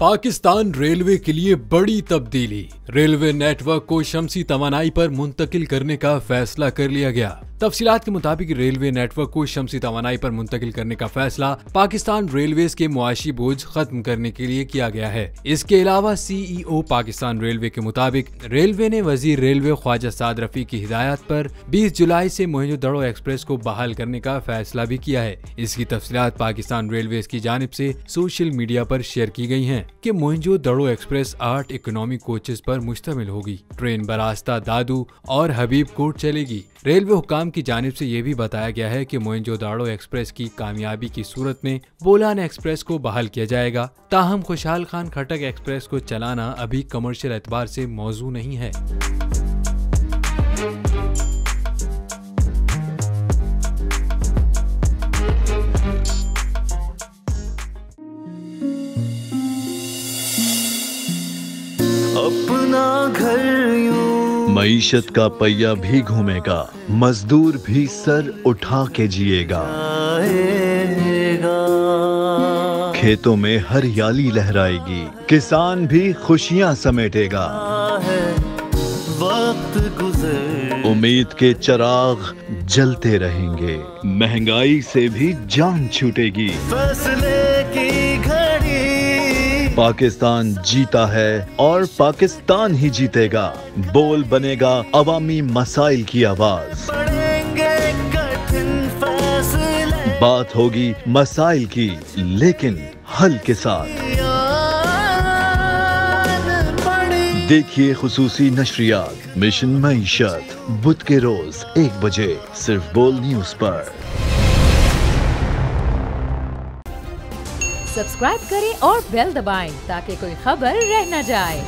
Pakistan railway के लिए बड़ी तब्दीली। रेलवे नेटवर्क को शमसी तवानाई पर मुंतकिल करने का फैसला कर लिया गया। तफसीलात के मुताबिक रेलवे नेटवर्क को शमसी तवानाई पर मुंतकिल करने का फैसला पाकिस्तान रेलवेज के मुआशी बोझ खत्म करने के लिए किया गया है। इसके अलावा CEO पाकिस्तान रेलवे के मुताबिक रेलवे ने वजीर रेलवे ख्वाजा साद रफी की हिदायत पर 20 जुलाई से मोहनजोदड़ो एक्सप्रेस को बहाल करने का फैसला भी किया है। इसकी तफसीलात पाकिस्तान रेलवेज की जानिब से सोशल मीडिया पर शेयर की गई हैं कि मोहनजोदड़ो एक्सप्रेस 8 इकोनॉमी कोचेस पर मुश्तमिल होगी। ट्रेन बरास्ता, दादू और हबीबकोट चलेगी। रेलवे हुकाम की जानिब से यह भी बताया गया है कि मोहनजोदड़ो एक्सप्रेस की कामयाबी की सूरत में बोलान एक्सप्रेस को बहाल किया जाएगा। ताहम खुशहाल खान खटक एक्सप्रेस को चलाना अभी कमर्शियल एतबार से मौजू नहीं है। अपना घर यूं मईशत का पहिया भी घूमेगा, मजदूर भी सर उठा के जिएगा। खेतों में हरियाली लहराएगी, किसान भी खुशियां समेटेगा। वक्त गुजर उम्मीद के चिराग जलते रहेंगे, महंगाई से भी जान छूटेगी। फैसले की घड़ी पाकिस्तान जीता है और पाकिस्तान ही जीतेगा। बोल बनेगा अवामी मसाइल की आवाज। पड़ेंगे कठिन फैसले, बात होगी मसाइल की लेकिन हल के साथ। देखिए खुसूसी नशरियात मिशन मईशत बुध के रोज 1 बजे सिर्फ बोल न्यूज पर। सब्सक्राइब करें और बेल दबाएं ताकि कोई खबर रह न जाए।